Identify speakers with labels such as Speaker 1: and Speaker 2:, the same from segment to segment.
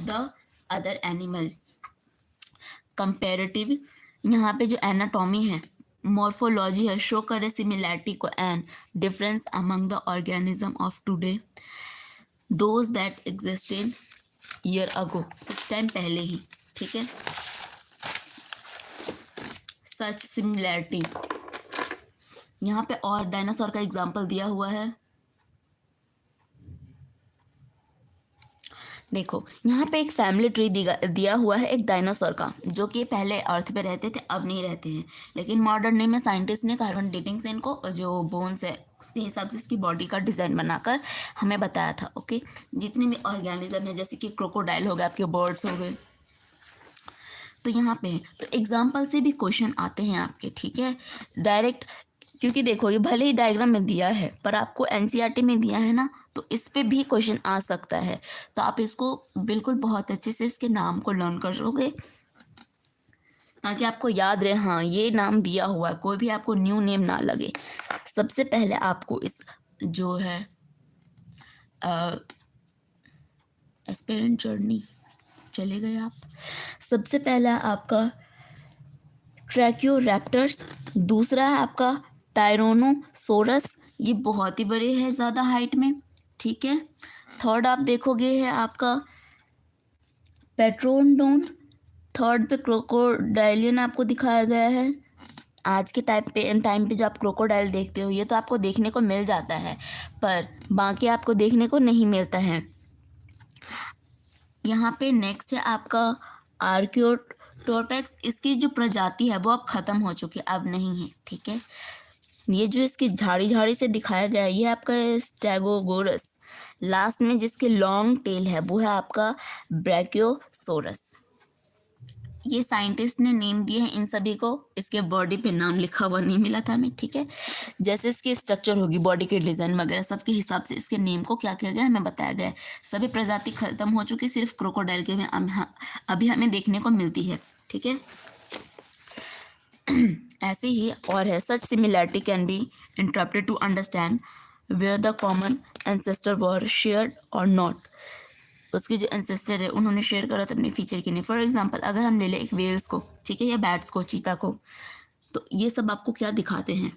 Speaker 1: The other animal. Comparative, यहाँ पे जो एनाटॉमी है, मॉर्फोलॉजी है, शो करे सिमिलैरिटी को and difference among the organism of today, those that existed year ago, कुछ टाइम पहले ही, ठीक है। सच सिमिलैरिटी, यहाँ पे और डायनासोर का एग्जाम्पल दिया हुआ है। देखो यहाँ पे एक फैमिली ट्री दिया हुआ है एक डायनासोर का, जो कि पहले अर्थ पे रहते थे, अब नहीं रहते हैं, लेकिन मॉडर्न डे में साइंटिस्ट ने कार्बन डेटिंग से इनको जो बोन्स है उसके हिसाब से इसकी बॉडी का डिज़ाइन बनाकर हमें बताया था। ओके, जितने भी ऑर्गेनिज्म है, जैसे कि क्रोकोडाइल हो गए, आपके बर्ड्स हो गए, तो यहाँ पे तो एग्जाम्पल से भी क्वेश्चन आते हैं आपके, ठीक है, डायरेक्ट। क्योंकि देखो ये भले ही डायग्राम में दिया है पर आपको एनसीईआरटी में दिया है ना, तो इस पे भी क्वेश्चन आ सकता है। तो आप इसको बिल्कुल बहुत अच्छे से इसके नाम को लर्न करोगे ताकि आपको याद रहे, हाँ ये नाम दिया हुआ है, कोई भी आपको न्यू नेम ना लगे। सबसे पहले आपको इस जो है एस्पिरेंट जर्नी चले गए आप। सबसे पहला आपका ट्रैक्योरैप्टर्स, दूसरा है आपका टायरोनोसोरस, ये बहुत ही बड़े हैं ज़्यादा हाइट में, ठीक है। थर्ड आप देखोगे है आपका पेट्रोडोन, थर्ड पे क्रोकोडाइलियन आपको दिखाया गया है। आज के टाइम पे जो आप क्रोकोडाइल देखते हो ये तो आपको देखने को मिल जाता है, पर बाकी आपको देखने को नहीं मिलता है। यहाँ पे नेक्स्ट है आपका आर्कियोटोरपेक्स, इसकी जो प्रजाति है वो अब ख़त्म हो चुकी है, अब नहीं है, ठीक है। ये जो इसकी झाड़ी से दिखाया गया है ये आपका स्टेगोगोरस, लास्ट में जिसके लॉन्ग टेल है वो है आपका ब्रैकियोसोरस। ये साइंटिस्ट ने नेम दिए हैं इन सभी को, इसके बॉडी पे नाम लिखा हुआ नहीं मिला था हमें, ठीक है। जैसे इसकी स्ट्रक्चर होगी, बॉडी के डिज़ाइन वगैरह सबके हिसाब से इसके नेम को क्या किया गया हमें बताया गया है। सभी प्रजाति खत्म हो चुकी, सिर्फ क्रोकोडाइल के में अभी हमें देखने को मिलती है, ठीक है। ऐसे ही और है, such similarity can be interrupted to understand where the common ancestor were shared और नॉट, उसके जो एंसेस्टर है उन्होंने शेयर करा था अपने फीचर के लिए। फॉर एग्जांपल अगर हम ले लें एक वेल्स को, ठीक है, या बैट्स को, चीता को, तो ये सब आपको क्या दिखाते हैं,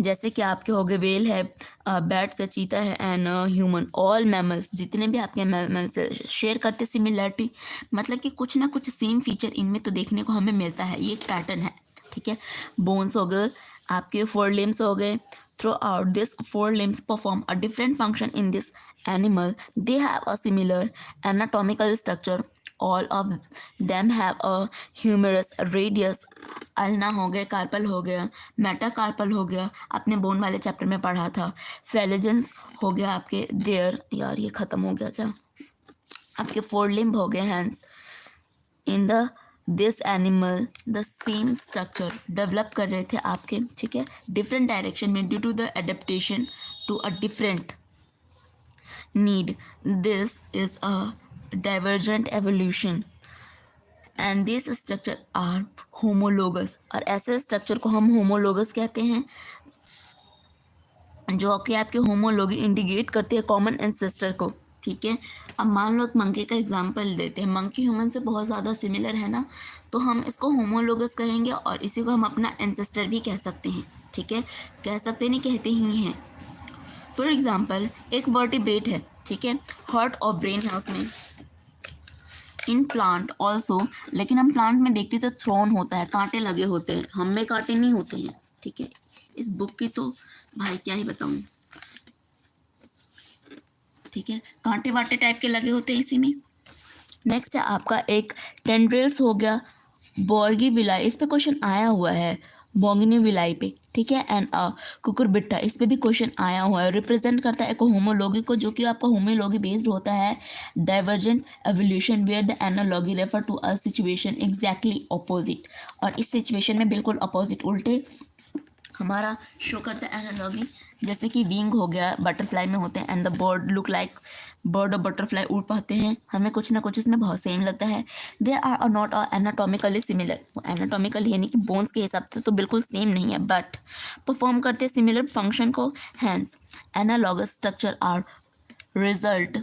Speaker 1: जैसे कि आपके हो गए वेल है, बैट्स है, चीता है एंड ह्यूमन, ऑल मैमल्स, जितने भी आपके मैमल्स शेयर करते सिमिलरिटी, मतलब कि कुछ ना कुछ सेम फीचर इनमें तो देखने को हमें मिलता है, ये एक पैटर्न है, ठीक है। बोन्स हो गए, आपके 4 लिम्स हो गए, throughout this 4 limbs perform a different function in this animal, they have a similar anatomical structure, all of them have a humerus radius, ulna हो गया, कार्पल हो गया, मेटाकार्पल हो गया, आपने बोन वाले चैप्टर में पढ़ा था, फेलिजेंस हो गया आपके देयर, यार ये खत्म हो गया क्या, आपके 4 लिम्ब हो गए hands. In the this animal the same structure develop कर रहे थे आपके, ठीक है, डिफरेंट डायरेक्शन में due to the adaptation to a different need, this is a divergent evolution and this structure are homologous, और ऐसे स्ट्रक्चर को हम होमोलोगस कहते हैं जो कि आपके होमोलोगी इंडिकेट करते हैं कॉमन एंसेस्टर को, ठीक है। अब मान लो मंकी का एग्जांपल देते हैं, मंकी ह्यूमन से बहुत ज़्यादा सिमिलर है ना, तो हम इसको होमोलोगस कहेंगे और इसी को हम अपना एंसेस्टर भी कह सकते हैं, ठीक है, कह सकते नहीं, कहते ही हैं। फॉर एग्जांपल एक वर्टिब्रेट है, ठीक है, हार्ट और ब्रेन है उसमें, इन प्लांट ऑल्सो, लेकिन हम प्लांट में देखते तो थ्रोन होता है, कांटे लगे होते हैं, हम में कांटे नहीं होते हैं, ठीक है। इस बुक की तो भाई क्या ही बताऊँ, ठीक है, कांटे वाटे टाइप के लगे होते हैं इसी में। नेक्स्ट है आपका एक टेंड्रिल्स हो गया, बॉर्गी विलाई, इस पे क्वेश्चन आया हुआ है, बोंगिनी विलाई पे, ठीक है, एंड कुकुरबिट्टा, इस पे भी क्वेश्चन आया हुआ है, रिप्रेजेंट करता है एक होमोलॉगी को, जो कि आपका होमोलॉगी बेस्ड होता है divergent evolution where the analogy refer to a situation exactly opposite, और इस सिचुएशन में बिल्कुल अपोजिट उल्टे हमारा शो करता है एनालॉगी, जैसे कि विंग हो गया, बटरफ्लाई में होते हैं and the bird look like bird और बटरफ्लाई उड़ पाते हैं, हमें कुछ ना कुछ इसमें बहुत सेम लगता है। They are not anatomically similar, वो एनाटॉमिकल यानी कि बोन्स के हिसाब से तो बिल्कुल सेम नहीं है, बट परफॉर्म करते हैं सिमिलर फंक्शन को, hence analogous structure are result